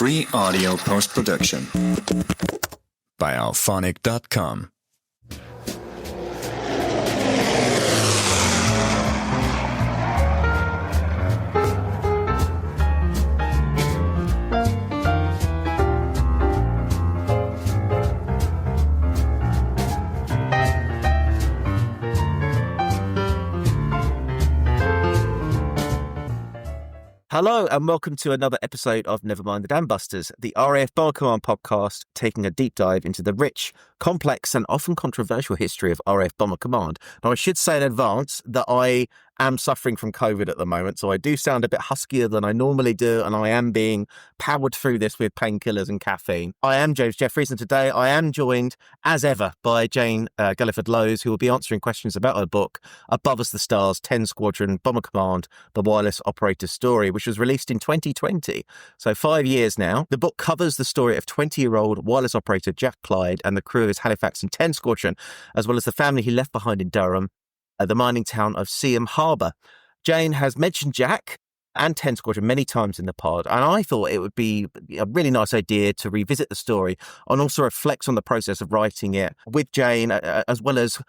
Free audio post-production by alphonic.com. Hello and welcome to another episode of Nevermind the Dam Busters, the RAF Bomber Command podcast, taking a deep dive into the rich, complex and often controversial history of RAF Bomber Command. Now I should say in advance that I am suffering from COVID at the moment, so I do sound a bit huskier than I normally do, and I am being powered through this with painkillers and caffeine. I am James Jeffries, and today I am joined, as ever, by Jane Gulliford-Lowes, who will be answering questions about her book, Above Us the Stars, 10 Squadron Bomber Command, The Wireless Operator's Story, which was released in 2020, so 5 years now. The book covers the story of 20-year-old wireless operator Jack Clyde and the crew of his Halifax and 10 Squadron, as well as the family he left behind in Durham, the mining town of Seaham Harbour. Jane has mentioned Jack and 10 Squadron many times in the pod, and I thought it would be a really nice idea to revisit the story and also reflect on the process of writing it with Jane, as well as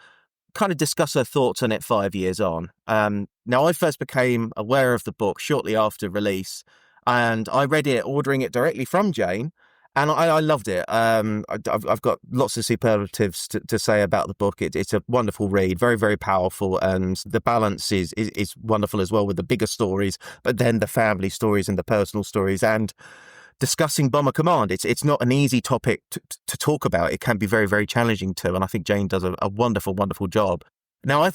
kind of discuss her thoughts on it 5 years on. Now, I first became aware of the book shortly after release, and I read it, ordering it directly from Jane, and I loved it. I've got lots of superlatives to say about the book. It's a wonderful read, very, very powerful, and the balance is wonderful as well, with the bigger stories, but then the family stories and the personal stories, and discussing Bomber Command. It's not an easy topic to talk about. It can be very, very challenging too, and I think Jane does a wonderful, wonderful job. Now, I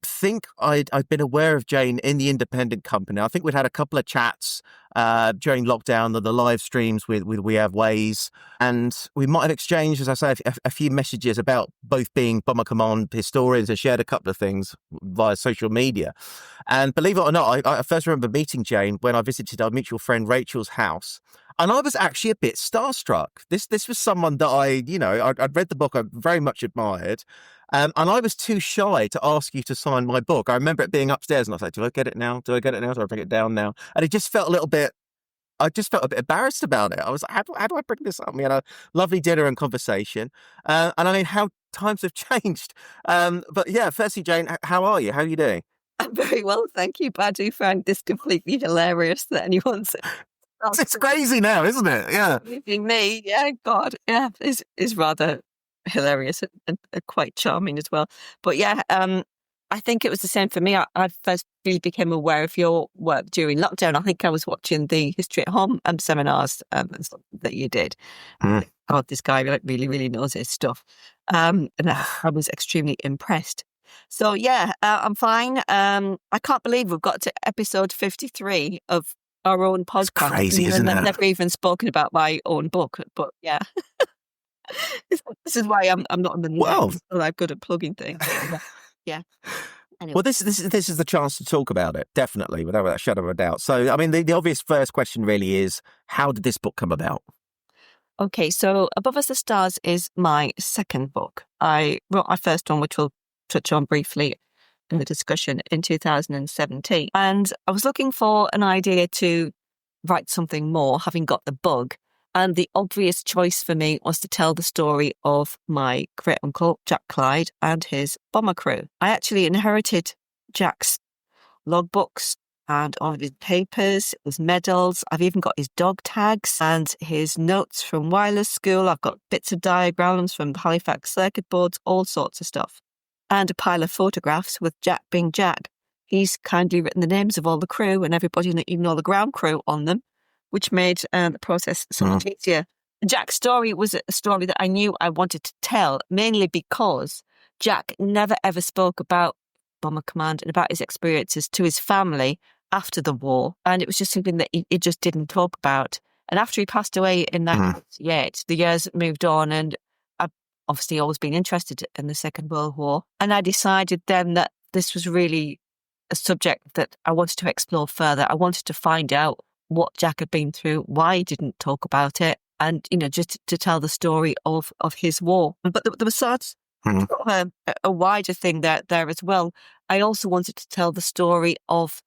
think I've been aware of Jane in the independent company. I think we'd had a couple of chats during lockdown, the live streams with We Have Ways, and we might have exchanged, as I say, a few messages about both being Bomber Command historians, and shared a couple of things via social media. And believe it or not, I first remember meeting Jane when I visited our mutual friend Rachel's house, and I was actually a bit starstruck. This was someone that I'd read the book, I very much admired. And I was too shy to ask you to sign my book. I remember it being upstairs, and I was like, do I get it now? Do I get it now? Do I bring it down now? And it just felt a bit embarrassed about it. I was like, how do I bring this up? We had a lovely dinner and conversation. And I mean, how times have changed. But yeah, firstly, Jane, how are you? How are you doing? I'm very well, thank you. But I do find this completely hilarious that anyone's... It's crazy now, isn't it? Yeah. Me, yeah, God, yeah, is rather hilarious and quite charming as well. But yeah, I think it was the same for me. I first really became aware of your work during lockdown. I think I was watching the History at Home seminars that you did. God, this guy really, really knows his stuff. And I was extremely impressed. So yeah, I'm fine. I can't believe we've got to episode 53 of our own podcast. It's crazy, isn't it? I've never even spoken about my own book, but yeah. This is why I'm not on the news. Well, I'm good at plugging things. Yeah. Anyway. Well, this is the chance to talk about it, definitely, without a shadow of a doubt. So, I mean, the obvious first question really is, how did this book come about? Okay, so Above Us the Stars is my second book. I wrote my first one, which we'll touch on briefly in the discussion, in 2017. And I was looking for an idea to write something more, having got the bug. And the obvious choice for me was to tell the story of my great uncle, Jack Clyde, and his bomber crew. I actually inherited Jack's logbooks and all of his papers, his medals. I've even got his dog tags and his notes from wireless school. I've got bits of diagrams from Halifax circuit boards, all sorts of stuff. And a pile of photographs with Jack being Jack. He's kindly written the names of all the crew and everybody, even all the ground crew on them, which made the process so much easier. Jack's story was a story that I knew I wanted to tell, mainly because Jack never ever spoke about Bomber Command and about his experiences to his family after the war. And it was just something that he just didn't talk about. And after he passed away in 1968, the years moved on, and I've obviously always been interested in the Second World War. And I decided then that this was really a subject that I wanted to explore further. I wanted to find out what Jack had been through, why he didn't talk about it, and, just to tell the story of his war. But there was sort of a wider thing there as well. I also wanted to tell the story of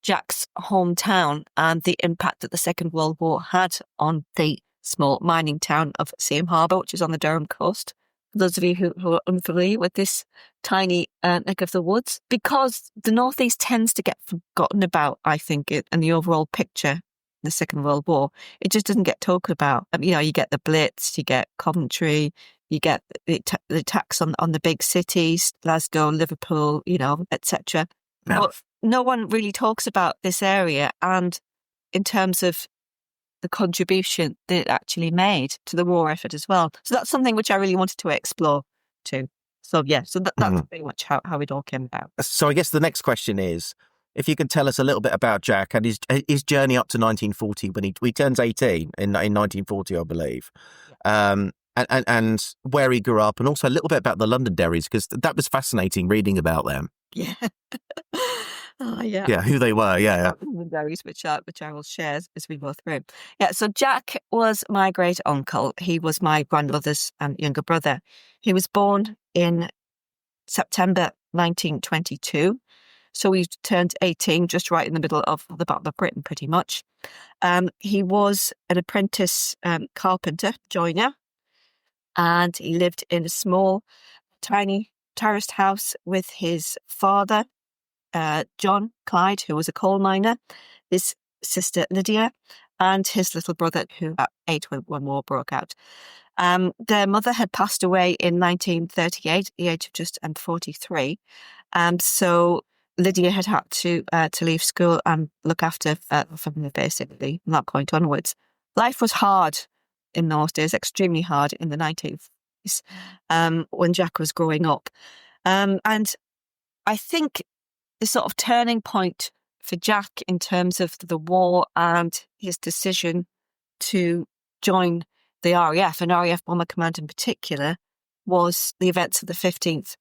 Jack's hometown and the impact that the Second World War had on the small mining town of Seaham Harbour, which is on the Durham coast. For those of you who are unfamiliar with this tiny neck of the woods, because the Northeast tends to get forgotten about, I think, in the overall picture in the Second World War. It just doesn't get talked about. You get the Blitz, you get Coventry, you get the attacks on the big cities, Glasgow, Liverpool, etc. Yeah. But no one really talks about this area, and in terms of the contribution that it actually made to the war effort as well. So that's something which I really wanted to explore too. So that's pretty much how it all came about. So I guess the next question is, if you can tell us a little bit about Jack and his journey up to 1940 when he turns 18 in 1940, I believe, and where he grew up, and also a little bit about the Londonderries, because that was fascinating reading about them. Yeah. Oh, yeah. Yeah, who they were, yeah. Londonderries, which I will share as we go through. Yeah, so Jack was my great uncle. He was my grandmother's younger brother. He was born in September 1922. So he turned 18, just right in the middle of the Battle of Britain, pretty much. He was an apprentice carpenter, joiner, and he lived in a small, tiny terraced house with his father, John Clyde, who was a coal miner, his sister Lydia, and his little brother, who at 8 when war broke out. Their mother had passed away in 1938 at the age of just 43. So Lydia had to leave school and look after family, basically, from that point onwards. Life was hard in those days, extremely hard in the 1950s, when Jack was growing up. And I think the sort of turning point for Jack in terms of the war and his decision to join the RAF, and RAF Bomber Command in particular, was the events of the 15th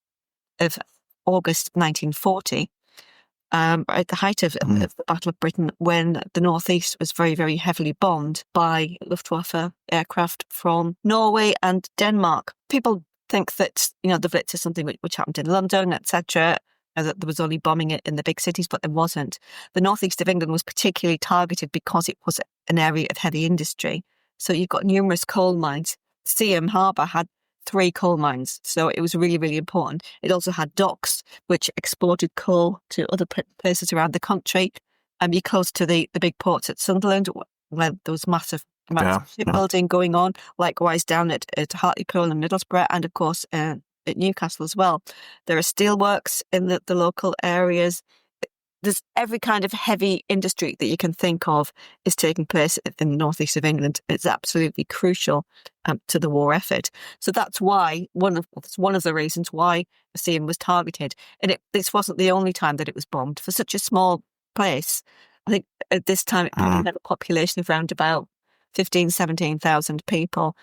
of August 1940, at the height of the Battle of Britain, when the Northeast was very, very heavily bombed by Luftwaffe aircraft from Norway and Denmark. People think that, the Blitz is something which happened in London, etc., that there was only bombing it in the big cities, but there wasn't. The northeast of England was particularly targeted because it was an area of heavy industry. So you've got numerous coal mines. Seaham Harbour had 3 coal mines, so it was really, really important. It also had docks, which exported coal to other places around the country. You're close to the big ports at Sunderland, where there was massive shipbuilding going on. Likewise down at Hartlepool and Middlesbrough, and of course at Newcastle as well. There are steelworks in the local areas. There's every kind of heavy industry that you can think of is taking place in the northeast of England. It's absolutely crucial to the war effort. So that's why one of the reasons why Seaham was targeted. And this wasn't the only time that it was bombed. For such a small place, I think at this time it probably had a population of around about 15,000, 17,000 people.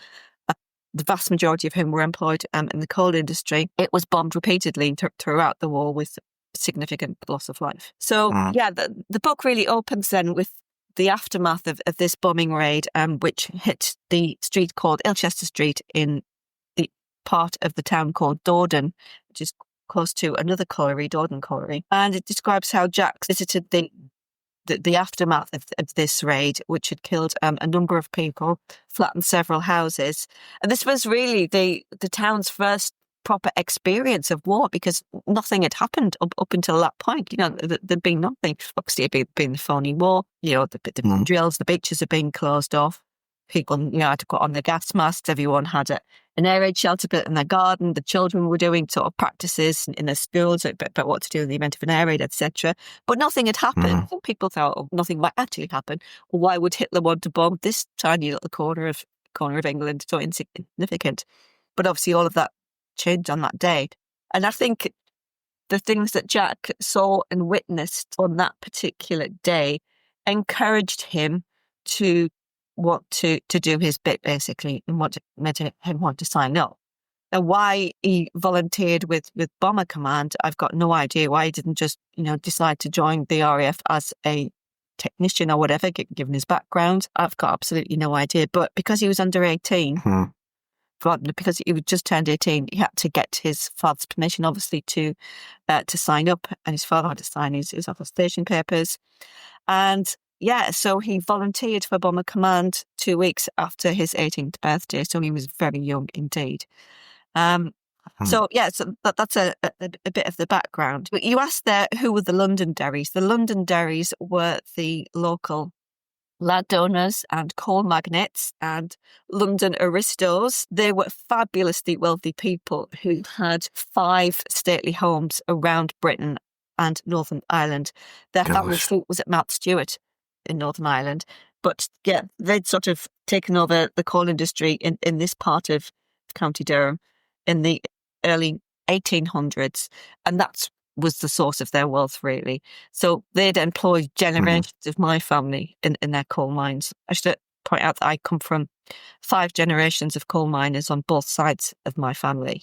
The vast majority of whom were employed in the coal industry. It was bombed repeatedly throughout the war with significant loss of life. So, the book really opens then with the aftermath of this bombing raid, which hit the street called Ilchester Street in the part of the town called Dordon, which is close to another colliery, Dordon Colliery. And it describes how Jack visited the aftermath of this raid, which had killed a number of people, flattened several houses. And this was really the town's first proper experience of war, because nothing had happened up until that point. There'd been nothing. Obviously, it'd been the phony war. The drills, the beaches had been closed off. People, had to put on their gas masks. Everyone had an air raid shelter built in their garden. The children were doing sort of practices in their schools about what to do in the event of an air raid, etc. But nothing had happened. Some people thought, nothing might actually happen. Well, why would Hitler want to bomb this tiny little corner of England, so insignificant? But obviously, all of that changed on that day. And I think the things that Jack saw and witnessed on that particular day encouraged him to want to do his bit, basically, and made him want to sign up. And why he volunteered with Bomber Command, I've got no idea. Why he didn't just, decide to join the RAF as a technician or whatever, given his background, I've got absolutely no idea. But because he was under 18, because he was just turned 18, he had to get his father's permission, obviously, to sign up, and his father had to sign his attestation papers. And yeah, so he volunteered for Bomber Command 2 weeks after his 18th birthday, so he was very young indeed. So that's a bit of the background. But you asked there, who were the Londonderrys? The Londonderrys were the local landowners and coal magnates and London aristos. They were fabulously wealthy people who had 5 stately homes around Britain and Northern Ireland. Their family seat was at Mount Stewart in Northern Ireland. But yeah, they'd sort of taken over the coal industry in this part of County Durham in the early 1800s. And that was the source of their wealth, really. So they'd employed generations of my family in their coal mines. I should point out that I come from 5 generations of coal miners on both sides of my family.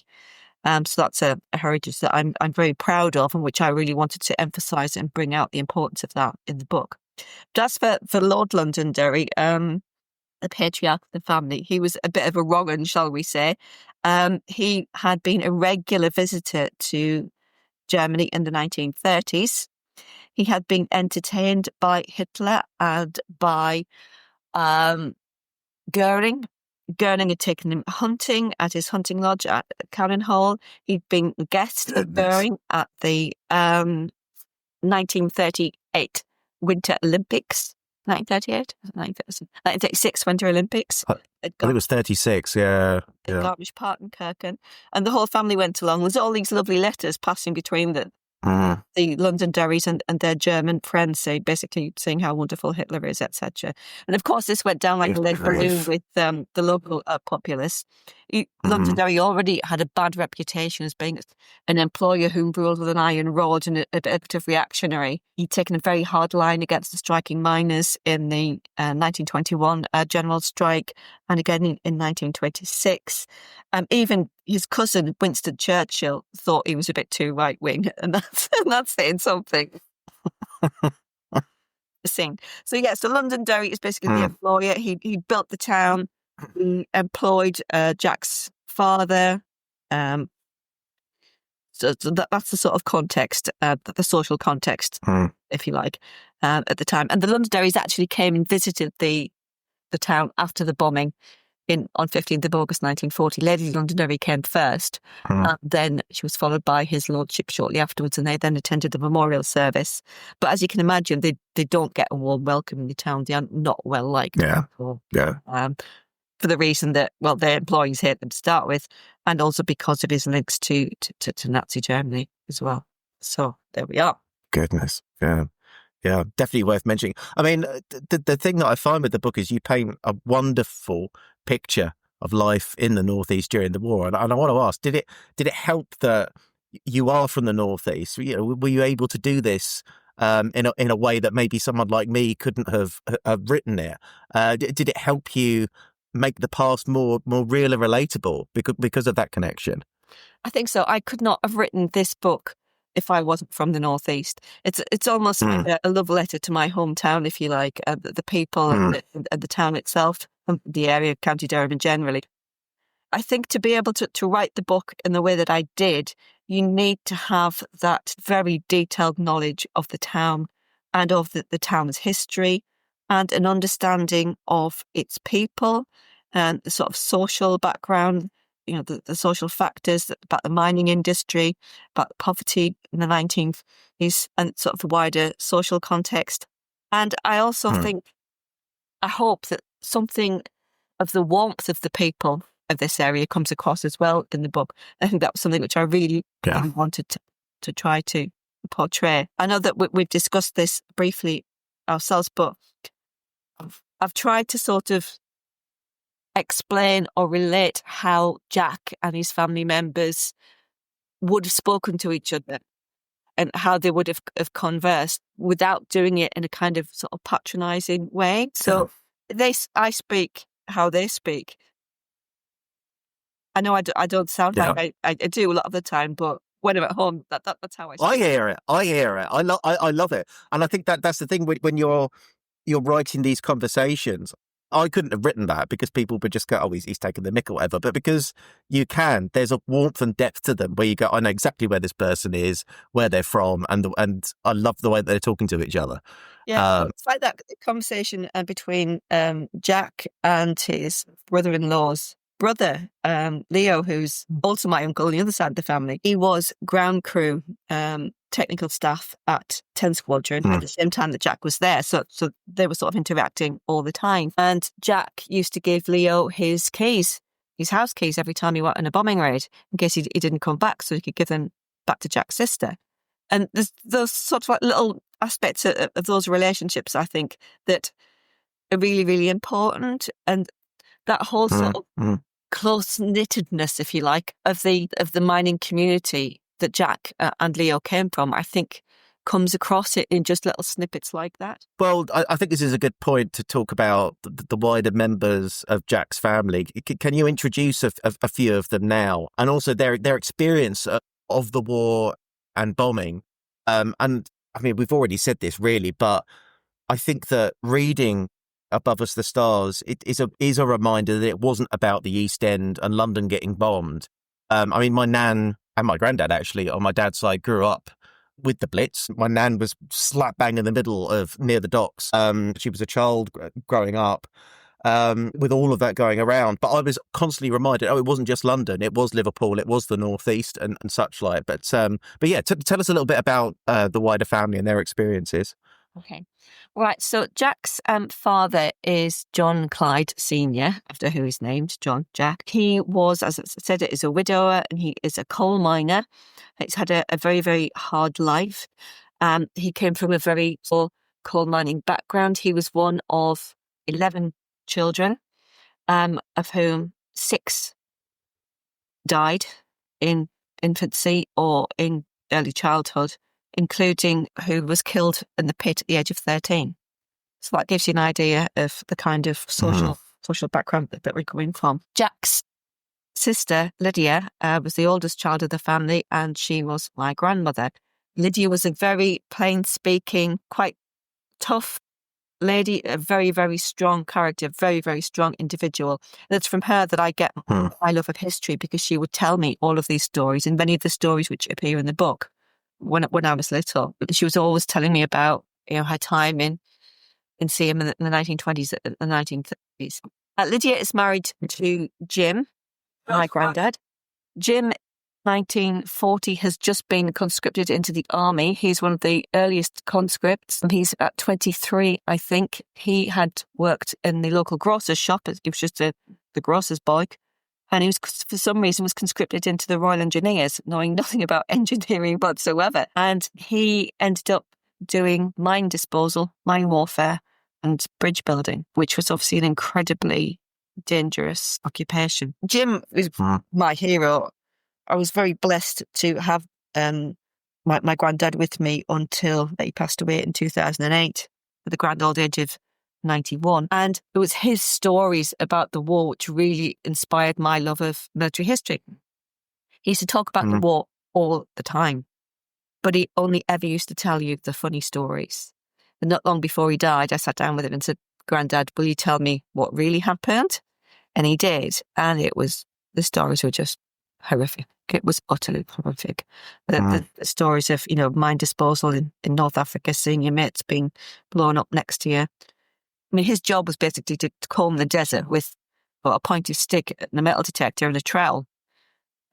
So that's a heritage that I'm very proud of, and which I really wanted to emphasise and bring out the importance of that in the book. But as for Lord Londonderry, the patriarch of the family, he was a bit of a wrong 'un, shall we say. He had been a regular visitor to Germany in the 1930s. He had been entertained by Hitler and by Goering. Goering had taken him hunting at his hunting lodge at Cannon Hall. He'd been a guest of Goering at the 1938 Winter Olympics. 1938? 1936 Winter Olympics. I think it was 36, yeah. At Garmisch Park in Kirken. And the whole family went along. There's all these lovely letters passing between the Londonderrys and their German friends, basically saying how wonderful Hitler is, etc. And of course, this went down like a lead balloon with the local populace. Londonderry already had a bad reputation as being an employer who ruled with an iron rod and a bit of reactionary. He'd taken a very hard line against the striking miners in the 1921 general strike, and again in 1926. Even his cousin Winston Churchill thought he was a bit too right wing, and that's saying something. So Londonderry is basically the employer. He built the town. He employed Jack's father. So that's the sort of context, the social context, if you like, at the time. And the Londonderrys actually came and visited the town after the bombing on 15th of August 1940. Lady Londonderry came first, and then she was followed by his lordship shortly afterwards, and they then attended the memorial service. But as you can imagine, they don't get a warm welcome in the town. They are not well liked. For the reason that, well, their employees hate them to start with, and also because of his links to Nazi Germany as well. So there we are. Goodness, yeah. Yeah, definitely worth mentioning. I mean, the thing that I find with the book is you paint a wonderful picture of life in the Northeast during the war. And I want to ask, did it help that you are from the Northeast? You know, were you able to do this in a way that maybe someone like me couldn't have written it? Did it help you make the past more real and relatable because of that connection? I think so. I could not have written this book if I wasn't from the Northeast. It's almost like a love letter to my hometown, if you like, the people and the town itself, and the area of County Durham generally. I think to be able to write the book in the way that I did, you need to have that very detailed knowledge of the town and of the town's history, and an understanding of its people and the sort of social background, you know, the social factors about the mining industry, about poverty in the 19th, and sort of the wider social context. And I also I hope that something of the warmth of the people of this area comes across as well in the book. I think that was something which I really wanted to try to portray. I know that we've discussed this briefly ourselves, but I've tried to sort of explain or relate how Jack and his family members would have spoken to each other and how they would have conversed without doing it in a kind of sort of patronising way. So I speak how they speak. I know I don't sound like I do a lot of the time, but when I'm at home, that's how I speak. I hear it. I love it. And I think that's the thing when you're writing these conversations. I couldn't have written that because people would just go, oh, he's taking the mick or whatever. But because you can, there's a warmth and depth to them where you go, I know exactly where this person is, where they're from, and I love the way that they're talking to each other. Yeah, it's like that conversation between Jack and his brother-in-law's brother, Leo, who's also my uncle on the other side of the family. He was ground crew technical staff at 10 Squadron at the same time that Jack was there. So they were sort of interacting all the time. And Jack used to give Leo his keys, his house keys, every time he went on a bombing raid, in case he didn't come back, so he could give them back to Jack's sister. And there's those sort of like little aspects of those relationships, I think, that are really, really important. And that whole sort of close-knittedness, if you like, of the mining community that Jack and Leo came from, I think comes across it in just little snippets like that. Well, I think this is a good point to talk about the wider members of Jack's family. Can you introduce a few of them now, and also their experience of the war and bombing? And I mean, we've already said this really, but I think that reading Above Us the Stars is a reminder that it wasn't about the East End and London getting bombed. I mean, my nan and my granddad, actually, on my dad's side, grew up with the Blitz. My nan was slap bang in the middle of near the docks. She was a child growing up with all of that going around. But I was constantly reminded, it wasn't just London. It was Liverpool. It was the North East and such like. But yeah, tell us a little bit about the wider family and their experiences. Okay. Right. So Jack's father is John Clyde Sr., after who he's named, John Jack. He was, as I said, is a widower and he is a coal miner. He's had a very, very hard life. He came from a very full coal mining background. He was one of 11 children, of whom 6 died in infancy or in early childhood, including who was killed in the pit at the age of 13. So that gives you an idea of the kind of social background that we're coming from. Jack's sister, Lydia, was the oldest child of the family, and she was my grandmother. Lydia was a very plain-speaking, quite tough lady, a very, very strong character, very, very strong individual. And it's from her that I get my love of history, because she would tell me all of these stories, and many of the stories which appear in the book. When I was little, she was always telling me about her time in Seaham in the 1920s and the 1930s. Lydia is married to Jim, my granddad. Jim, 1940, has just been conscripted into the army. He's one of the earliest conscripts. He's about 23, I think. He had worked in the local grocer's shop. He was just the grocer's boy. And he was, for some reason, was conscripted into the Royal Engineers, knowing nothing about engineering whatsoever. And he ended up doing mine disposal, mine warfare, and bridge building, which was obviously an incredibly dangerous occupation. Jim is my hero. I was very blessed to have my granddad with me until he passed away in 2008 at the grand old age of 91. And it was his stories about the war which really inspired my love of military history. He used to talk about the war all the time, but he only ever used to tell you the funny stories. And not long before he died, I sat down with him and said, "Granddad, will you tell me what really happened?" And he did. And the stories were just horrific. It was utterly horrific. The stories of, mine disposal in North Africa, seeing your mates being blown up next to you. I mean, his job was basically to comb the desert with a pointed stick and a metal detector and a trowel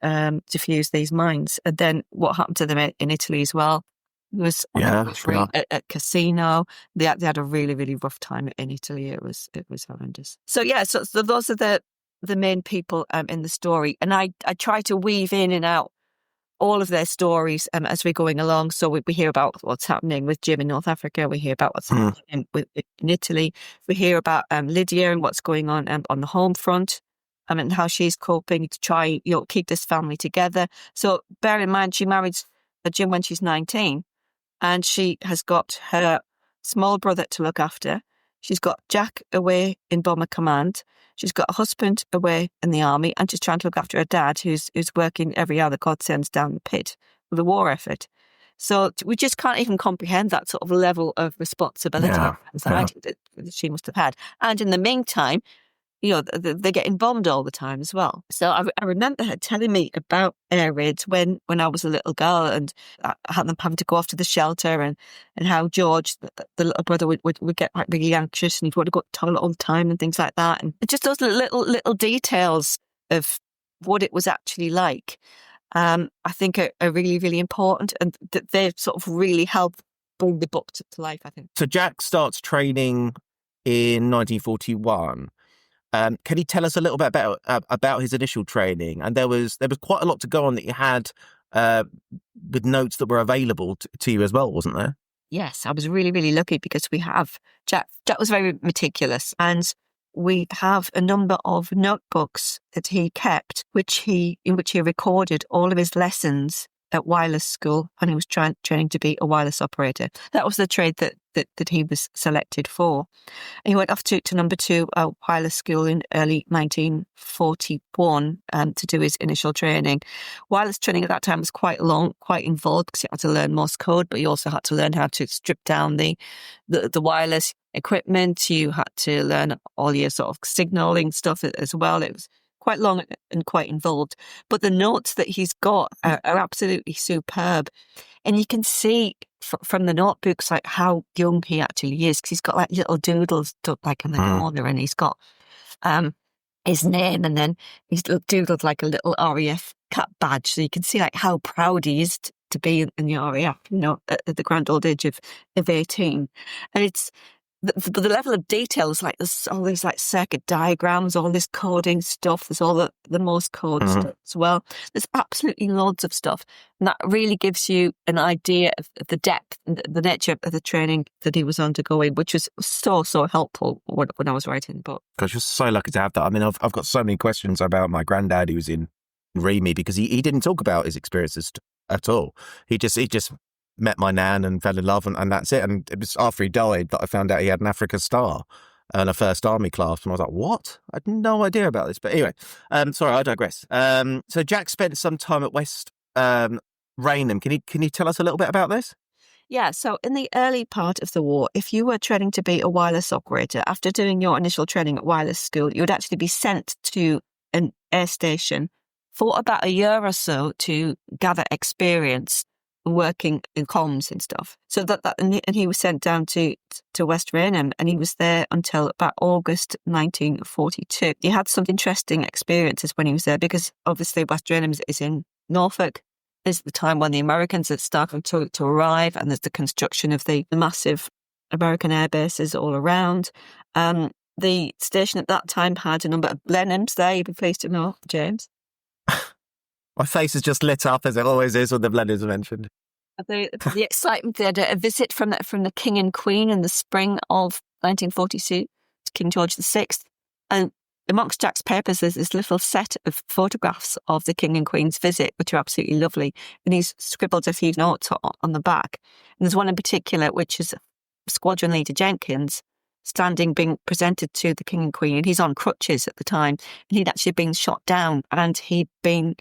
to fuse these mines. And then what happened to them in Italy as well was at casino. They had a really, really rough time in Italy. It was horrendous. So so those are the main people in the story, and I try to weave in and out all of their stories as we're going along. So we hear about what's happening with Jim in North Africa. We hear about what's happening in Italy. We hear about Lydia and what's going on the home front and how she's coping to try keep this family together. So bear in mind, she married Jim when she's 19, and she has got her small brother to look after. She's got Jack away in Bomber Command. She's got a husband away in the army, and she's trying to look after her dad, who's working every hour the God sends down the pit for the war effort. So we just can't even comprehend that sort of level of responsibility and anxiety that she must have had. And in the meantime, they're getting bombed all the time as well. So I remember her telling me about air raids when I was a little girl, and I had them having to go off to the shelter, and how George, the little brother, would get like really anxious, and he'd want to go to the toilet all the time and things like that. And just those little details of what it was actually like, I think are really, really important, and that they sort of really help bring the book to life, I think. So Jack starts training in 1941. Can you tell us a little bit about his initial training? And there was quite a lot to go on that you had with notes that were available to you as well, wasn't there? Yes, I was really, really lucky because we have Jack. Jack was very meticulous, and we have a number of notebooks that he kept, in which he recorded all of his lessons at wireless school, and he was training to be a wireless operator. That was the trade that he was selected for. And he went off to number 2 wireless school in early 1941 to do his initial training. Wireless training at that time was quite long, quite involved, because you had to learn Morse code, but you also had to learn how to strip down the wireless equipment. You had to learn all your sort of signaling stuff as well. It was quite long and quite involved. But the notes that he's got are absolutely superb. And you can see from the notebooks like how young he actually is, because he's got like little doodles stuck like in the corner, and he's got his name, and then he's doodled like a little RAF cap badge. So you can see like how proud he is to be in the RAF, at the grand old age of 18. And it's the level of detail is like there's all these like circuit diagrams, all this coding stuff. There's all the Morse code stuff as well. There's absolutely loads of stuff, and that really gives you an idea of the depth and the nature of the training that he was undergoing, which was so helpful when I was writing the book. Gosh, you're so lucky to have that. I mean, I've got so many questions about my granddad who was in REME, because he didn't talk about his experiences at all. He just met my nan and fell in love, and that's it. And it was after he died that I found out he had an Africa Star and a First Army class, and I was like, what? I had no idea about this. But anyway, sorry, I digress. So Jack spent some time at West Raynham. Can you tell us a little bit about this? Yeah, so in the early part of the war, if you were training to be a wireless operator, after doing your initial training at wireless school, you would actually be sent to an air station for about a year or so to gather experience working in comms and stuff. So and he was sent down to West Raynham, and he was there until about August 1942. He had some interesting experiences when he was there, because obviously West Raynham is in Norfolk. This is the time when the Americans are starting to arrive, and there's the construction of the massive American air bases all around. The station at that time had a number of Blenheims there, you'd be pleased to know, James. My face is just lit up, as it always is when the Blenheims are mentioned. The excitement, they had a visit from the King and Queen in the spring of 1942 to King George VI. And amongst Jack's papers, there's this little set of photographs of the King and Queen's visit, which are absolutely lovely. And he's scribbled a few notes on the back. And there's one in particular, which is Squadron Leader Jenkins being presented to the King and Queen. And he's on crutches at the time. And he'd actually been shot down, and he'd been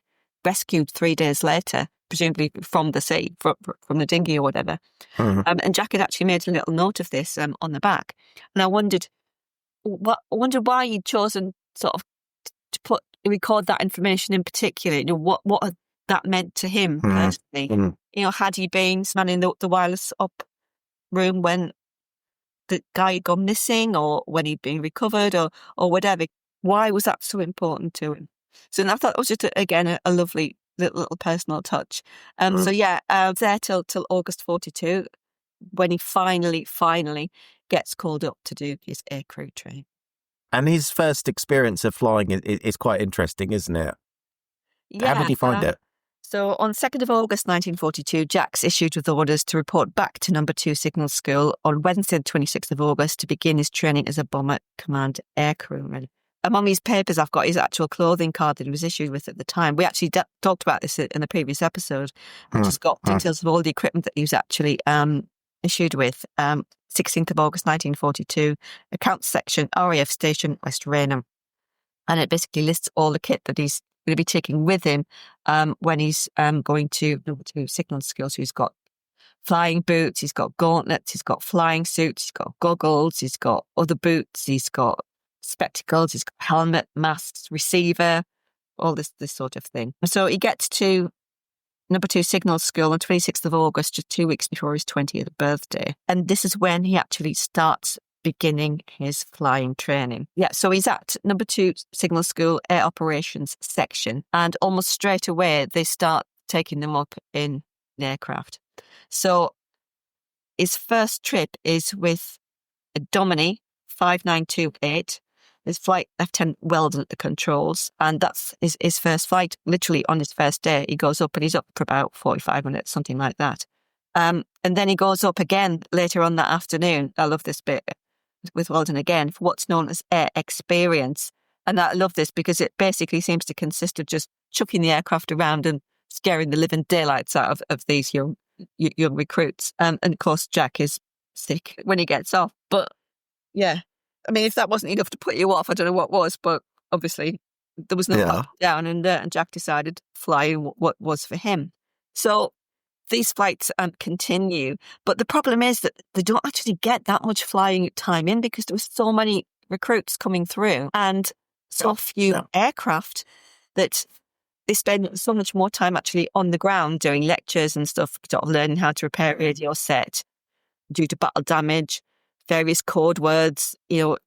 rescued 3 days later, presumably from the sea, from the dinghy or whatever. And Jack had actually made a little note of this on the back. And I wondered why he'd chosen sort of to record that information in particular. What that meant to him personally. Had he been manning the wireless up room when the guy had gone missing, or when he'd been recovered, or whatever? Why was that so important to him? So I thought it was just, again, a lovely little personal touch. So yeah, there till August 42, when he finally gets called up to do his aircrew training. And his first experience of flying is quite interesting, isn't it? Yeah. How did he find it? So on 2nd of August 1942, Jack's issued with orders to report back to number 2 Signal School on Wednesday, the 26th of August, to begin his training as a Bomber Command aircrewman. Among his papers, I've got his actual clothing card that he was issued with at the time. We actually talked about this in a previous episode, which has got details of all the equipment that he was actually issued with. 16th of August 1942, accounts section, RAF Station, West Raynham. And it basically lists all the kit that he's going to be taking with him when he's going to number 2 Signal School. So he's got flying boots, he's got gauntlets, he's got flying suits, he's got goggles, he's got other boots, he's got spectacles, he's got helmet, masks, receiver, all this sort of thing. So he gets to number 2 signal school on 26th of August, just 2 weeks before his 20th birthday. And this is when he actually starts beginning his flying training. Yeah, so he's at number 2 signal school air operations section, and almost straight away they start taking them up in an aircraft. So his first trip is with a Domini 5928. His flight lieutenant Weldon at the controls, and that's his first flight. Literally on his first day, he goes up, and he's up for about 45 minutes, something like that. And then he goes up again later on that afternoon. I love this bit with Weldon again for what's known as air experience. And I love this because it basically seems to consist of just chucking the aircraft around and scaring the living daylights out of these young recruits. And of course, Jack is sick when he gets off. But yeah, I mean, if that wasn't enough to put you off, I don't know what was. But obviously, there was no up, down, and Jack decided flying what was for him. So these flights continue, but the problem is that they don't actually get that much flying time in because there were so many recruits coming through and so few aircraft that they spend so much more time actually on the ground doing lectures and stuff, sort of learning how to repair a radio set due to battle damage, various code words,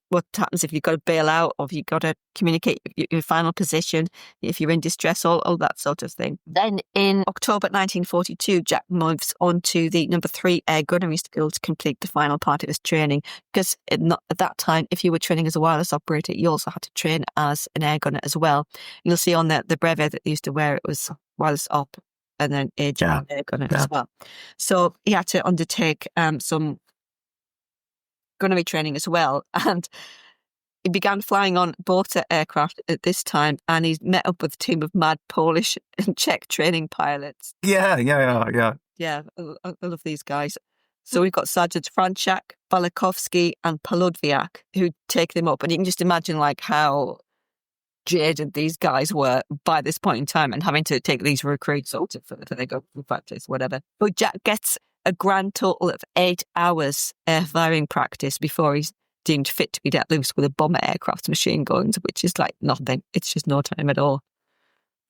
what happens if you've got to bail out or if you've got to communicate your final position, if you're in distress, all that sort of thing. Then in October 1942, Jack moves on to the number 3 Air Gunnery School to complete the final part of his training, because at that time, if you were training as a wireless operator, you also had to train as an air gunner as well. You'll see on the brevet that they used to wear, it was wireless op and then air gunner as well. So he had to undertake some gunnery training as well, and he began flying on both aircraft at this time, and he's met up with a team of mad Polish and Czech training pilots. Yeah, I love these guys. So we've got Sergeants Franczak, Balakowski and Polodwiak who take them up, and you can just imagine like how jaded these guys were by this point in time and having to take these recruits out for they go for practice, whatever. But Jack gets a grand total of 8 hours air firing practice before he's deemed fit to be let loose with a bomber aircraft machine guns, which is like nothing. It's just no time at all.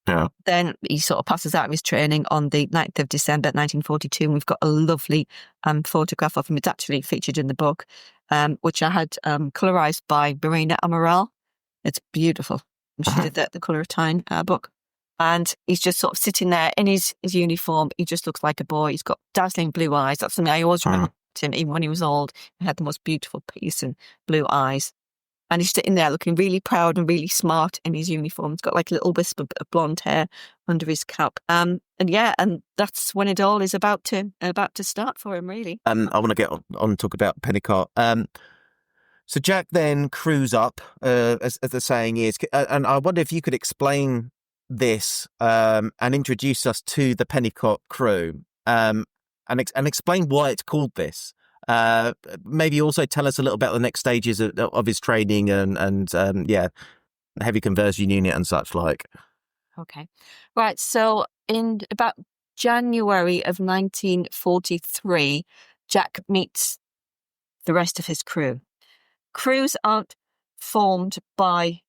Yeah. Then he sort of passes out of his training on the 9th of December 1942, and we've got a lovely photograph of him. It's actually featured in the book, which I had colorized by Marina Amaral. It's beautiful. She did the Colour of Time book. And he's just sort of sitting there in his uniform. He just looks like a boy. He's got dazzling blue eyes. That's something I always remember him, even when he was old. He had the most beautiful piercing blue eyes. And he's sitting there looking really proud and really smart in his uniform. He's got like a little wisp of blonde hair under his cap. And that's when it all is about to start for him, really. And I want to get on and talk about Pennicott. So Jack then crews up, as the saying is. And I wonder if you could explain this and introduce us to the Pennicott crew and explain why it's called this. Maybe also tell us a little about the next stages of his training and heavy conversion unit and such like. Okay. Right. So in about January of 1943, Jack meets the rest of his crew. Crews aren't formed by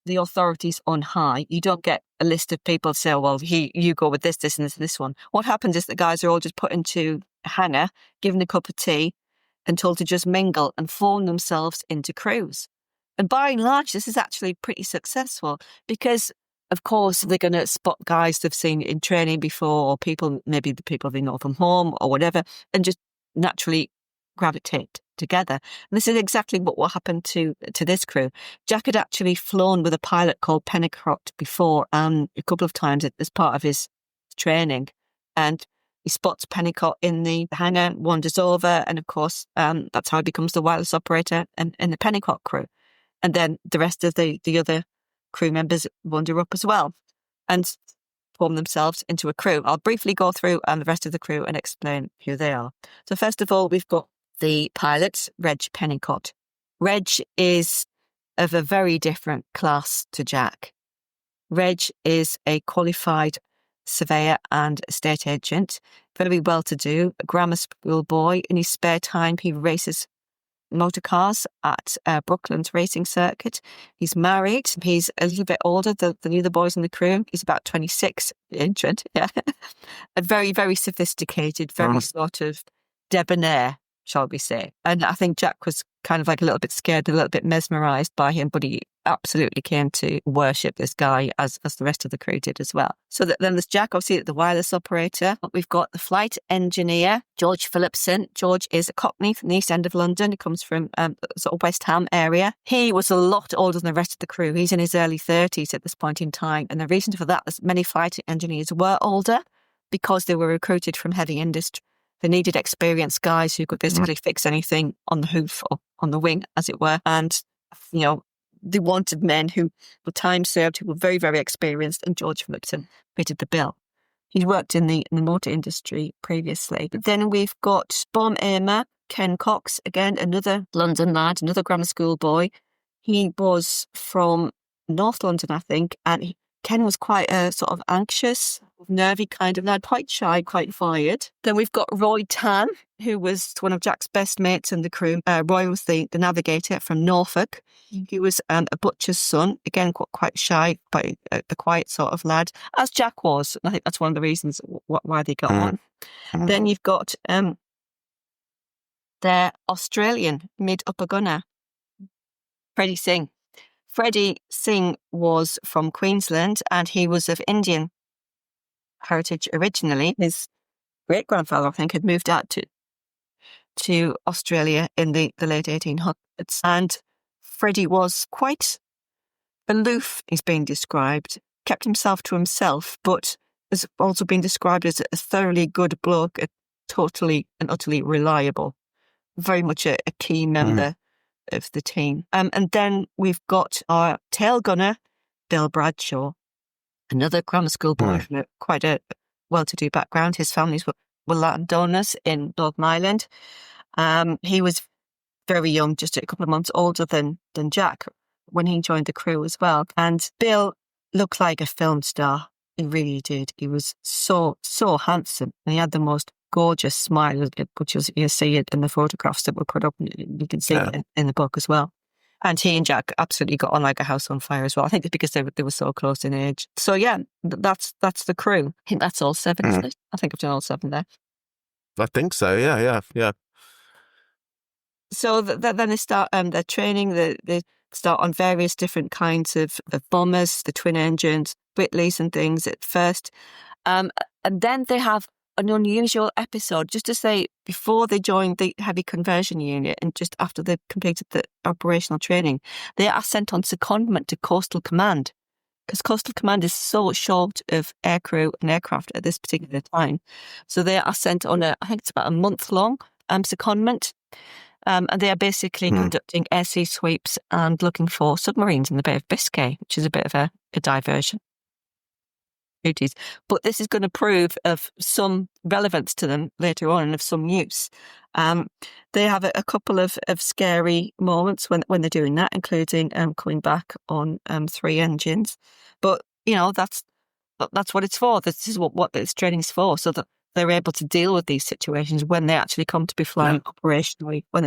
the authorities on high. You don't get a list of people say, well, you go with this, and this one. What happens is the guys are all just put into a hangar, given a cup of tea, and told to just mingle and form themselves into crews. And by and large, this is actually pretty successful because, of course, they're going to spot guys they've seen in training before, or maybe the people they know from home or whatever, and just naturally gravitate together. And this is exactly what happened to this crew. Jack had actually flown with a pilot called Pennicott before a couple of times as part of his training, and he spots Pennicott in the hangar, wanders over, and of course that's how he becomes the wireless operator in the Pennicott crew. And then the rest of the other crew members wander up as well and form themselves into a crew. I'll briefly go through the rest of the crew and explain who they are. So first of all, we've got the pilot, Reg Pennicott. Reg is of a very different class to Jack. Reg is a qualified surveyor and estate agent, very well-to-do, a grammar school boy. In his spare time, he races motor cars at Brooklands racing circuit. He's married. He's a little bit older than the other boys in the crew. He's about 26, ancient, yeah. A very, very sophisticated, very sort of debonair, shall we say. And I think Jack was kind of like a little bit scared, a little bit mesmerised by him, but he absolutely came to worship this guy as the rest of the crew did as well. So then there's Jack, obviously the wireless operator. We've got the flight engineer, George Phillipson. George is a Cockney from the East End of London. He comes from sort of West Ham area. He was a lot older than the rest of the crew. He's in his early 30s at this point in time. And the reason for that is many flight engineers were older because they were recruited from heavy industry. They needed experienced guys who could basically fix anything on the hoof or on the wing, as it were. And, you know, they wanted men who were time served, who were very, very experienced, and George Phillipson fitted the bill. He'd worked in the motor industry previously. But then we've got bomb aimer Ken Cox, again, another London lad, another grammar school boy. He was from North London, I think, and Ken was quite a sort of anxious, nervy kind of lad, quite shy, quite fired. Then we've got Roy Tan, who was one of Jack's best mates in the crew. Roy was the navigator from Norfolk. He was a butcher's son, again, quite shy, quite a quiet sort of lad, as Jack was. I think that's one of the reasons why they got on. Then you've got their Australian mid-upper gunner, Freddie Singh. Freddie Singh was from Queensland and he was of Indian heritage originally. His great-grandfather, I think, had moved out to Australia in the late 1800s. And Freddie was quite aloof, he's being described, kept himself to himself, but has also been described as a thoroughly good bloke, totally and utterly reliable, very much a key member of the team. And then we've got our tail gunner, Bill Bradshaw, another grammar school boy from quite a well-to-do background. His families were landowners in Northern Ireland. He was very young, just a couple of months older than Jack when he joined the crew as well. And Bill looked like a film star. He really did. He was so handsome, and he had the most gorgeous smile, which you see it in the photographs that were put up. You can see it in the book as well. And he and Jack absolutely got on like a house on fire as well. I think it's because they were so close in age. So yeah, that's the crew. I think that's all 7. Isn't it? I think I've done all 7 there. I think so. Yeah. So then they start their training. They start on various different kinds of bombers, the twin engines, Whitleys and things at first. And then they have an unusual episode, just to say, before they joined the heavy conversion unit and just after they've completed the operational training, they are sent on secondment to Coastal Command, because Coastal Command is so short of aircrew and aircraft at this particular time. So they are sent on I think it's about a month-long secondment, and they are basically conducting air-sea sweeps and looking for submarines in the Bay of Biscay, which is a bit of a diversion. But this is going to prove of some relevance to them later on and of some use. They have a couple of scary moments when they're doing that, including coming back on 3 engines. But, you know, that's what it's for. This is what this training's for, so that they're able to deal with these situations when they actually come to be flying operationally, when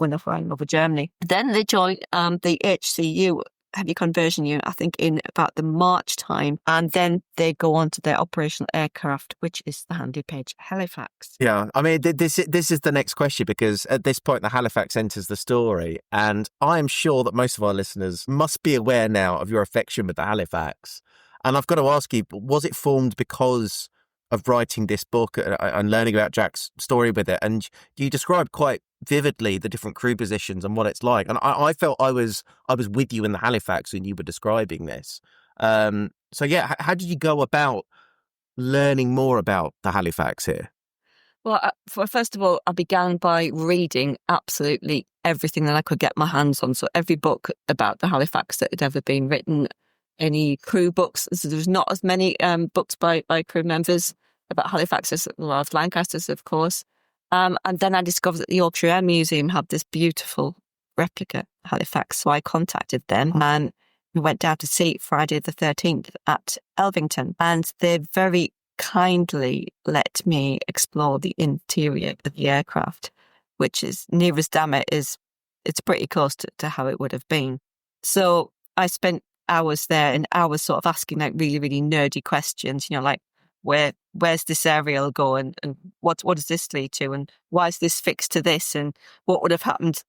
they're flying over Germany. Then they join the HCU, heavy conversion unit, I think in about the March time, and then they go on to their operational aircraft, which is the handy page Halifax. Yeah, I mean, this is the next question, because at this point the Halifax enters the story, and I am sure that most of our listeners must be aware now of your affection with the Halifax. And I've got to ask you, was it formed because of writing this book and learning about Jack's story with it? And you described quite vividly the different crew positions and what it's like. And I felt I was with you in the Halifax when you were describing this. So yeah, how did you go about learning more about the Halifax here? Well, first of all, I began by reading absolutely everything that I could get my hands on. So every book about the Halifax that had ever been written, any crew books. So there's not as many books by crew members about Halifax as Lancasters, of course. And then I discovered that the Yorkshire Air Museum had this beautiful replica Halifax. So I contacted them and we went down to see it Friday the 13th at Elvington. And they very kindly let me explore the interior of the aircraft, which is near as damn it's pretty close to how it would have been. So I spent hours there and hours sort of asking like really, really nerdy questions, like where's this aerial going and what does this lead to and why is this fixed to this and what would have happened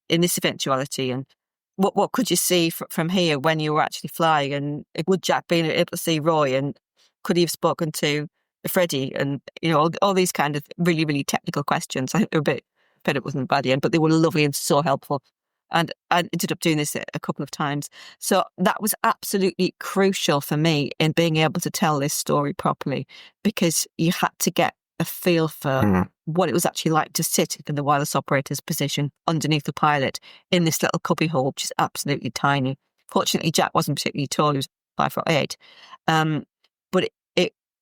in this eventuality and what could you see from here when you were actually flying, and would Jack be able to see Roy, and could he have spoken to Freddie, and all these kind of really, really technical questions. I think they were a bit fed up with them by the end, but they were lovely and so helpful. And I ended up doing this a couple of times. So that was absolutely crucial for me in being able to tell this story properly, because you had to get a feel for what it was actually like to sit in the wireless operator's position underneath the pilot in this little cubby hole, which is absolutely tiny. Fortunately, Jack wasn't particularly tall. He was 5'8". But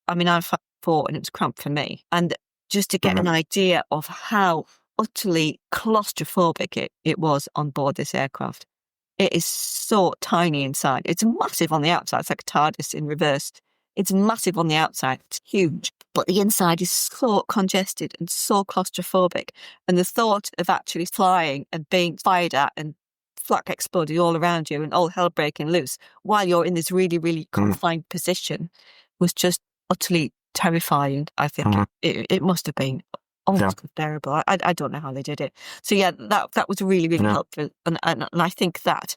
I'm 5'4", and it was cramped for me. And just to get an idea of how utterly claustrophobic it was on board this aircraft. It is so tiny inside. It's massive on the outside. It's like a TARDIS in reverse. It's massive on the outside. It's huge. But the inside is so congested and so claustrophobic. And the thought of actually flying and being fired at and flak exploding all around you and all hell breaking loose while you're in this really, really confined position was just utterly terrifying, I think. It must have been almost unbearable. I don't know how they did it. So yeah, that was really, really helpful. And I think that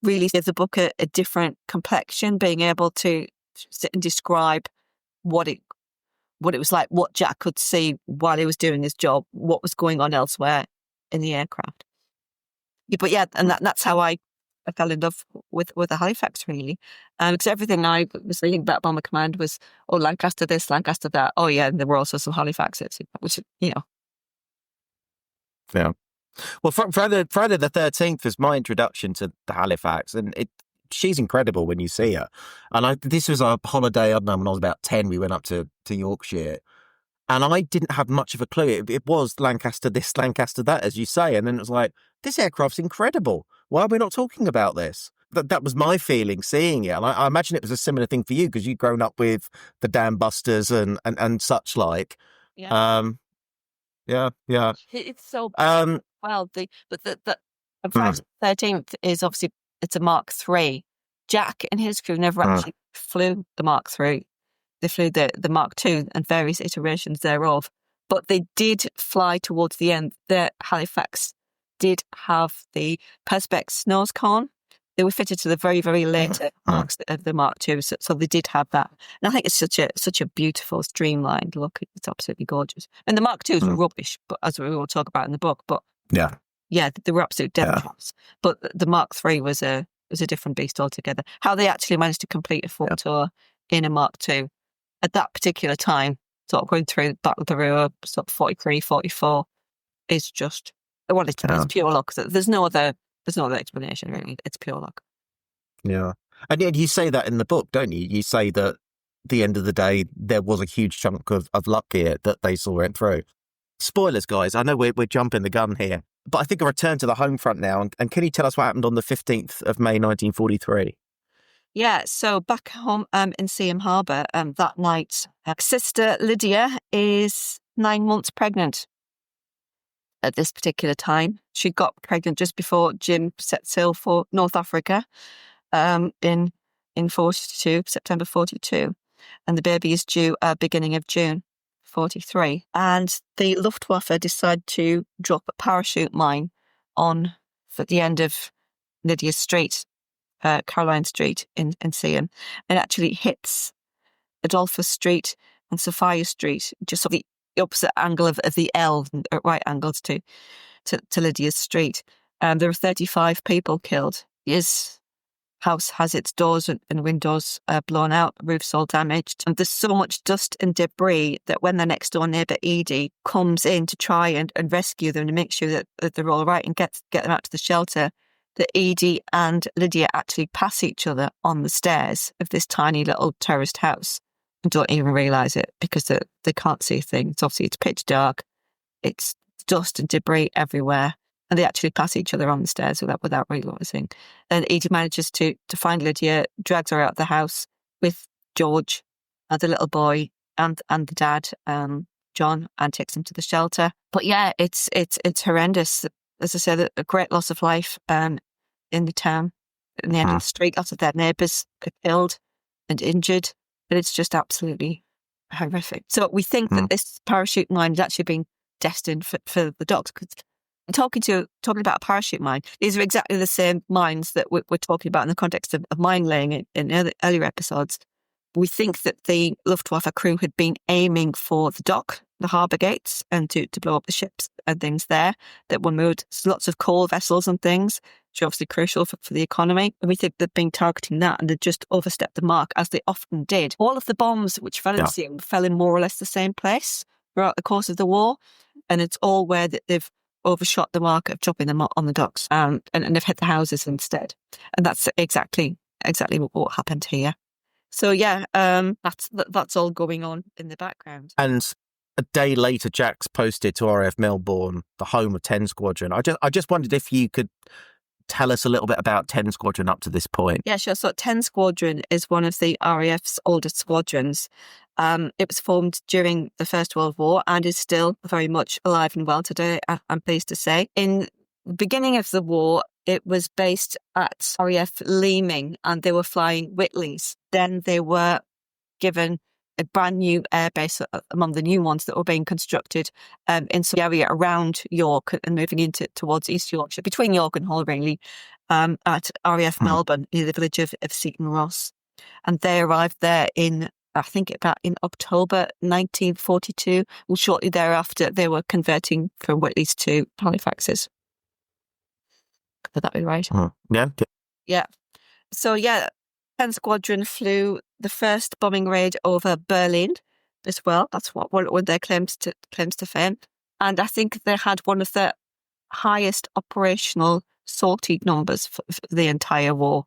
really gives the book a different complexion, being able to sit and describe what it was like, what Jack could see while he was doing his job, what was going on elsewhere in the aircraft. Yeah, but yeah, and that's how I fell in love with the Halifax, really. Because everything I was reading about Bomber Command was, Lancaster this, Lancaster that. Oh yeah, and there were also some Halifaxes, which, Yeah. Well, Friday the 13th was my introduction to the Halifax, and she's incredible when you see her. And this was a holiday, I don't know, when I was about 10, we went up to Yorkshire. And I didn't have much of a clue. It was Lancaster this, Lancaster that, as you say. And then it was like, this aircraft's incredible. Why are we not talking about this? That was my feeling seeing it. And I imagine it was a similar thing for you, because you'd grown up with the Dam Busters and such like. Yeah. Yeah. It's so well. The Friday the 13th is obviously, it's a Mark III. Jack and his crew never actually flew the Mark III. They flew the Mark II and various iterations thereof. But they did fly towards the end. The Halifax did have the Perspex nose cone. They were fitted to the very, very later marks of the Mark II. So they did have that. And I think it's such a beautiful, streamlined look. It's absolutely gorgeous. And the Mark IIs were rubbish, but as we will talk about in the book. But yeah, they were absolute devils. But the Mark III was a different beast altogether. How they actually managed to complete a full tour in a Mark II at that particular time, sort of going through the Battle of the Ruhr, sort of 43, 44, is just, it's pure luck. There's no other explanation, really. It's pure luck. Yeah. And you say that in the book, don't you? You say that at the end of the day, there was a huge chunk of luck here that they saw went through. Spoilers, guys. I know we're jumping the gun here, but I think I return to the home front now. And can you tell us what happened on the 15th of May, 1943? Yeah, so back home in Seaham Harbour that night, sister Lydia is 9 months pregnant at this particular time. She got pregnant just before Jim set sail for North Africa in 42, September 42. And the baby is due beginning of June 43. And the Luftwaffe decided to drop a parachute mine on at the end of Lydia's Street, Caroline Street in Seaham, and actually hits Adolphus Street and Sophia Street, just on the opposite angle of the L, at right angles to Lydia's Street. There are 35 people killed. His house has its doors and windows blown out, roof's all damaged. And there's so much dust and debris that when their next door neighbour Edie comes in to try and rescue them and make sure that they're all right and get them out to the shelter, that Edie and Lydia actually pass each other on the stairs of this tiny little terraced house and don't even realise it because they can't see a thing. Obviously, it's pitch dark. It's dust and debris everywhere. And they actually pass each other on the stairs without realising. And Edie manages to find Lydia, drags her out of the house with George, the little boy, and the dad, John, and takes them to the shelter. But yeah, it's horrendous. As I said, a great loss of life in the town, in the end of the street. Lots of their neighbours are killed and injured, but it's just absolutely horrific. So we think that this parachute mine has actually been destined for the docks. Talking about a parachute mine, these are exactly the same mines that we're talking about in the context of mine laying in earlier episodes. We think that the Luftwaffe crew had been aiming for the dock, the harbour gates, and to blow up the ships and things there that were moved. So lots of coal vessels and things, which are obviously crucial for the economy. And we think they've been targeting that, and they just overstepped the mark, as they often did. All of the bombs which fell in more or less the same place throughout the course of the war. And it's all where they've overshot the mark of dropping them on the docks, and they've hit the houses instead. And that's exactly what happened here. So yeah, that's all going on in the background. And a day later, Jack's posted to RAF Melbourne, the home of 10 Squadron. I just wondered if you could tell us a little bit about 10 Squadron up to this point. Yeah, sure. So 10 Squadron is one of the RAF's oldest squadrons. It was formed during the First World War and is still very much alive and well today, I'm pleased to say. In the beginning of the war, it was based at RAF Leeming, and they were flying Whitleys. Then they were given a brand new airbase among the new ones that were being constructed in some area around York and moving towards East Yorkshire, between York and Hull, really, at RAF Melbourne, near the village of Seaton Ross. And they arrived there in October 1942. Well, shortly thereafter, they were converting from Whitleys to Halifaxes. Could that be right? Yeah. Yeah. So, 10 Squadron flew the first bombing raid over Berlin as well. That's what their claims to fame. And I think they had one of the highest operational sortie numbers for the entire war,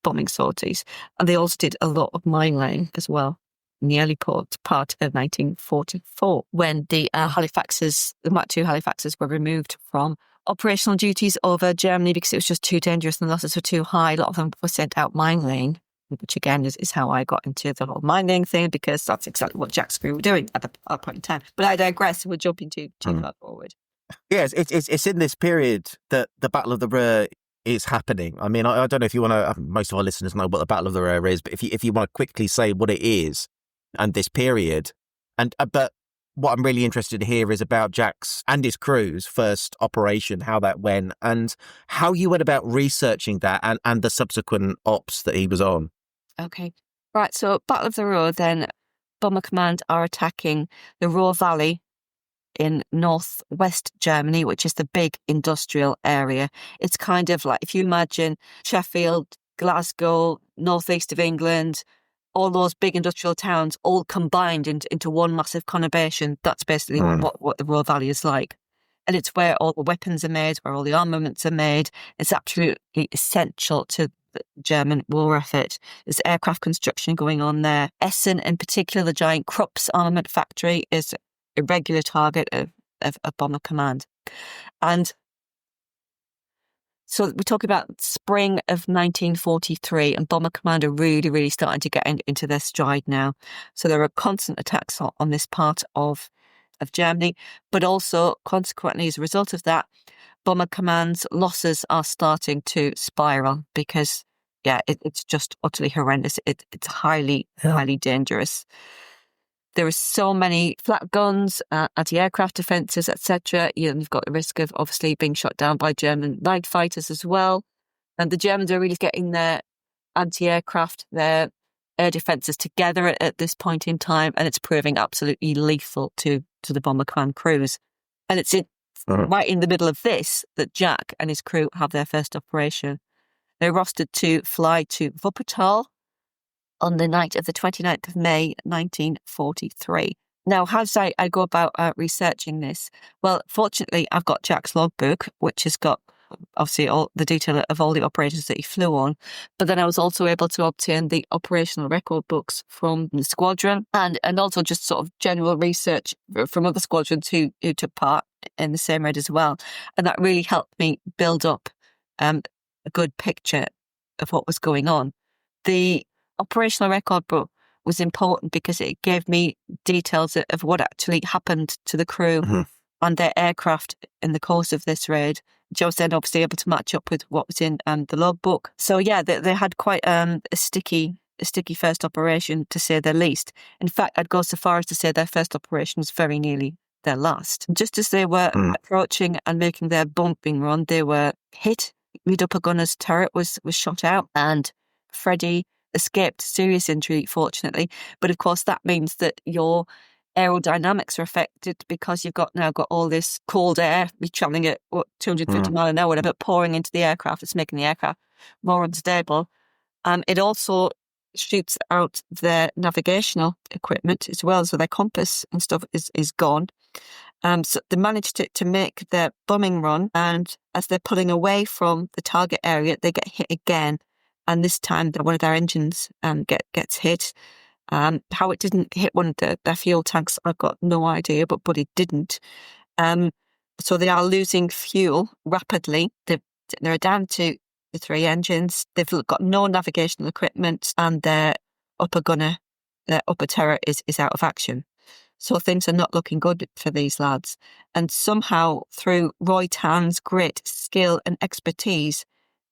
bombing sorties. And they also did a lot of mine laying as well in the early part of 1944, when the Mark II Halifaxes were removed from operational duties over Germany because it was just too dangerous and the losses were too high. A lot of them were sent out mine laying, which again is how I got into the whole mine laying thing, because that's exactly what Jack's crew were doing at that point in time. But I digress. We're jumping too far forward. Yes, it's in this period that the Battle of the Ruhr is happening. I mean, I don't know if you want to. Most of our listeners know what the Battle of the Ruhr is, but if you want to quickly say what it is and this period, but what I'm really interested to hear is about Jack's and his crew's first operation, how that went, and how you went about researching that and the subsequent ops that he was on. Okay. Right, so Battle of the Ruhr, then Bomber Command are attacking the Ruhr Valley in northwest Germany, which is the big industrial area. It's kind of like, if you imagine Sheffield, Glasgow, northeast of England, all those big industrial towns all combined into one massive conurbation. That's basically what the Ruhr Valley is like. And it's where all the weapons are made, where all the armaments are made. It's absolutely essential to the German war effort. There's aircraft construction going on there. Essen, in particular, the giant Krupp's armament factory, is a regular target of Bomber Command. And so we're talking about spring of 1943, and Bomber Command are really, really starting to get into their stride now. So there are constant attacks on this part of Germany, but also consequently, as a result of that, Bomber Command's losses are starting to spiral because, it's just utterly horrendous. It's highly, highly dangerous. There are so many flat guns, anti-aircraft defences, etc. You've got the risk of obviously being shot down by German light fighters as well. And the Germans are really getting their anti-aircraft, their air defences together at this point in time, and it's proving absolutely lethal to the Bomber Command crews. And it's right in the middle of this that Jack and his crew have their first operation. They're rostered to fly to Wuppertal on the night of the 29th of May, 1943. Now, how did I go about researching this? Well, fortunately, I've got Jack's logbook, which has got obviously all the detail of all the operations that he flew on. But then I was also able to obtain the operational record books from the squadron and also just sort of general research from other squadrons who took part in the same raid as well. And that really helped me build up a good picture of what was going on. The operational record book was important because it gave me details of what actually happened to the crew and their aircraft in the course of this raid, which I was then obviously able to match up with what was in the logbook. So yeah, they had quite a sticky first operation, to say the least. In fact, I'd go so far as to say their first operation was very nearly their last. Just as they were approaching and making their bumping run, they were hit. Mid upper gunner's turret was shot out, and Freddie escaped serious injury, fortunately. But of course, that means that your aerodynamics are affected because you've now got all this cold air. You're traveling at 250 mile an hour, whatever, pouring into the aircraft. It's making the aircraft more unstable. It also shoots out their navigational equipment as well, so their compass and stuff is gone. So they managed to make their bombing run, and as they're pulling away from the target area, they get hit again, and this time one of their engines gets hit. How it didn't hit one of their fuel tanks, I've got no idea, but it didn't. So they are losing fuel rapidly. They're down to the 3 engines. They've got no navigational equipment, and their upper gunner, their upper turret is out of action. So things are not looking good for these lads. And somehow, through Roy Tan's great skill and expertise,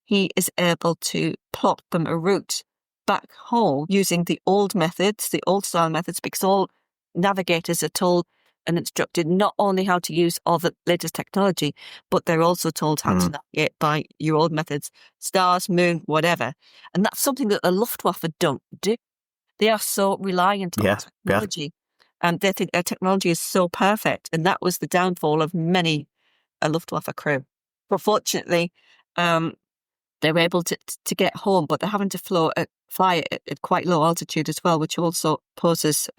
he is able to plot them a route back home using the old methods, the old style methods, because all navigators are told and instructed not only how to use all the latest technology, but they're also told how to navigate by your old methods, stars, moon, whatever. And that's something that the Luftwaffe don't do. They are so reliant on technology. And they think their technology is so perfect. And that was the downfall of many a Luftwaffe crew. But fortunately, they were able to get home, but they're having to fly at quite low altitude as well, which also poses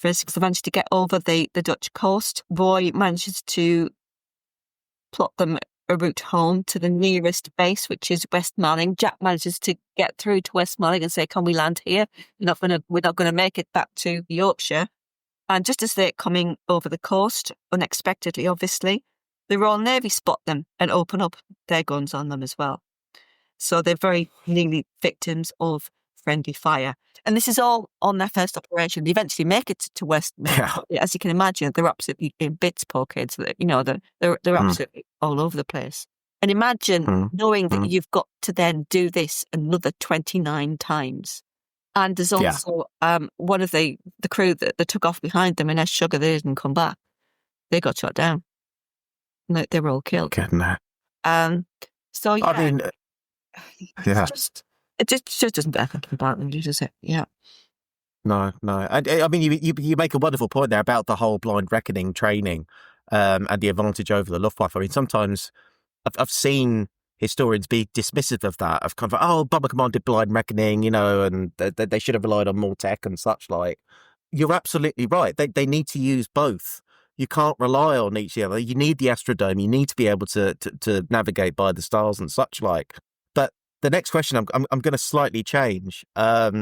risks. They managed to get over the Dutch coast. Roy manages to plot them a route home to the nearest base, which is Westmaling. Jack manages to get through to Westmaling and say, "Can we land here? We're not going to make it back to Yorkshire." And just as they're coming over the coast, unexpectedly, obviously, the Royal Navy spot them and open up their guns on them as well. So they're very nearly victims of friendly fire. And this is all on their first operation. They eventually make it to West. Yeah. As you can imagine, they're absolutely in bits, poor kids. They're absolutely all over the place. And imagine knowing that you've got to then do this another 29 times. And there's also one of the crew that took off behind them, and as sugar, they didn't come back. They got shot down. They were all killed. So yeah. I mean, it just doesn't happen about them, does it? Yeah. No. I mean, you make a wonderful point there about the whole blind reckoning training and the advantage over the Luftwaffe. I mean, sometimes I've seen historians be dismissive of that, of kind of, Bomber Command did blind reckoning, and they should have relied on more tech and such like. You're absolutely right. They need to use both. You can't rely on each other. You need the Astrodome. You need to be able to navigate by the stars and such like. But the next question I'm going to slightly change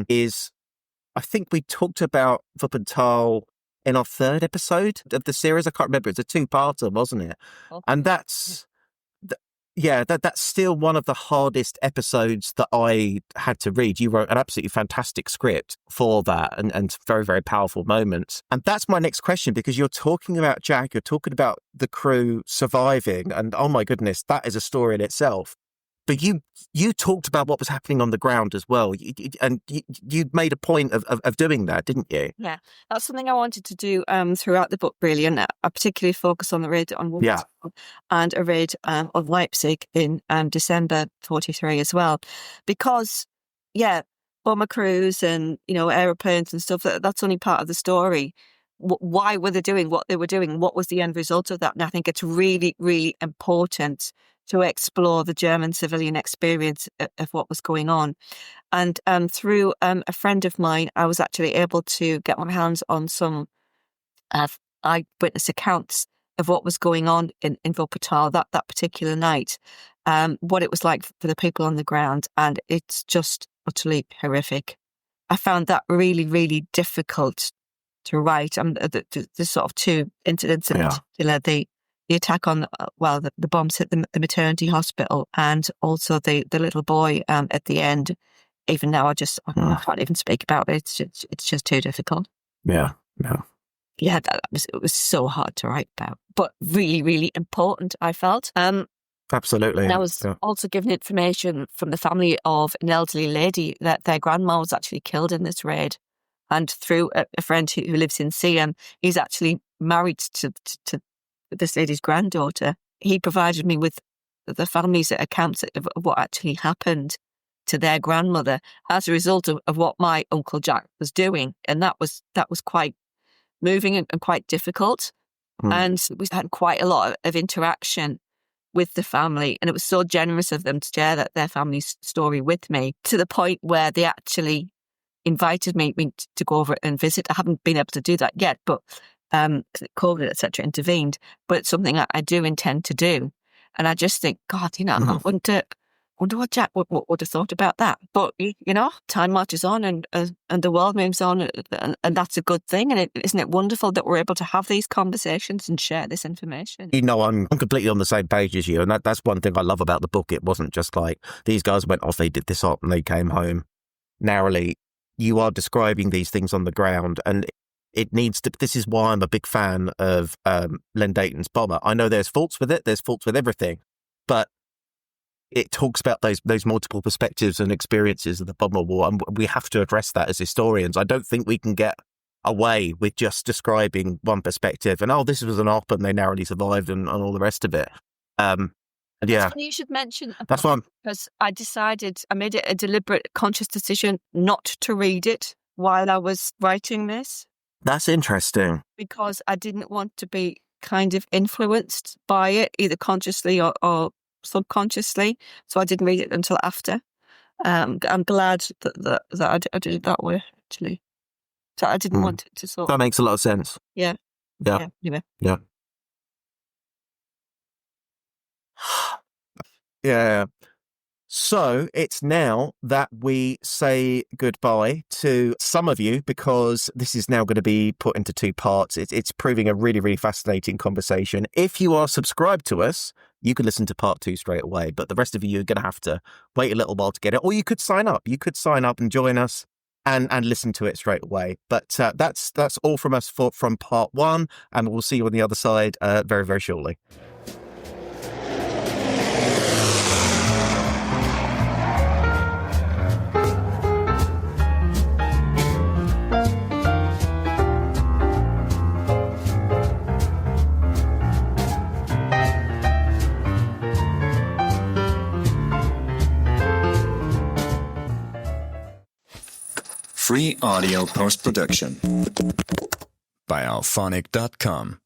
is, I think we talked about Wuppertal in our 3rd episode of the series. I can't remember. It's a 2-parter, wasn't it? Okay. And that's still one of the hardest episodes that I had to read. You wrote an absolutely fantastic script for that and very, very powerful moments. And that's my next question, because you're talking about Jack, you're talking about the crew surviving, and oh my goodness, that is a story in itself. But you talked about what was happening on the ground as well, and you made a point of doing that, didn't you? Yeah, that's something I wanted to do throughout the book, really, and I particularly focus on the raid on Wuppertal and a raid of Leipzig in December 1943 as well, because bomber crews and aeroplanes and stuff, that's only part of the story. Why were they doing what they were doing? What was the end result of that? And I think it's really, really important to explore the German civilian experience of what was going on. And through a friend of mine, I was actually able to get my hands on some eyewitness accounts of what was going on in Wuppertal that particular night, what it was like for the people on the ground. And it's just utterly horrific. I found that really, really difficult to write. The sort of 2 incidents in particular, the attack on, the bombs hit the maternity hospital, and also the little boy at the end even now, I can't even speak about it. It's just too difficult. Yeah. Yeah, it was so hard to write about, but really, really important, I felt. Absolutely. And I was also given information from the family of an elderly lady that their grandma was actually killed in this raid. And through a friend who lives in Siam, he's actually married to this lady's granddaughter. He provided me with the family's accounts of what actually happened to their grandmother as a result of what my Uncle Jack was doing. And that was quite moving and quite difficult. And we had quite a lot of interaction with the family. And it was so generous of them to share their family's story with me, to the point where they actually invited me to go over and visit. I haven't been able to do that yet, but COVID, etc., intervened. But it's something I do intend to do. And I just think, God, I wonder what Jack would have thought about that. But, time marches on and the world moves on, and that's a good thing. And isn't it wonderful that we're able to have these conversations and share this information? I'm completely on the same page as you. And that's one thing I love about the book. It wasn't just like these guys went off, they did this up and they came home. Narrowly, you are describing these things on the ground, and it needs to. This is why I'm a big fan of Len Dayton's Bomber. I know there's faults with it. There's faults with everything, but it talks about those multiple perspectives and experiences of the Bomber War, and we have to address that as historians. I don't think we can get away with just describing one perspective and this was an op and they narrowly survived and all the rest of it. Yeah, you should mention. That's fun because I made it a deliberate, conscious decision not to read it while I was writing this. That's interesting, because I didn't want to be kind of influenced by it, either consciously or subconsciously. So I didn't read it until after. I'm glad that I did it that way, actually. So I didn't want it to That makes a lot of sense. Yeah. Yeah. So it's now that we say goodbye to some of you, because this is now going to be put into two parts. It's proving a really, really fascinating conversation. If you are subscribed to us, you can listen to part 2 straight away, but the rest of you are going to have to wait a little while to get it, or you could sign up. You could sign up and join us and listen to it straight away. But that's all from us from part 1, and we'll see you on the other side very, very shortly. Free audio post-production by alphonic.com.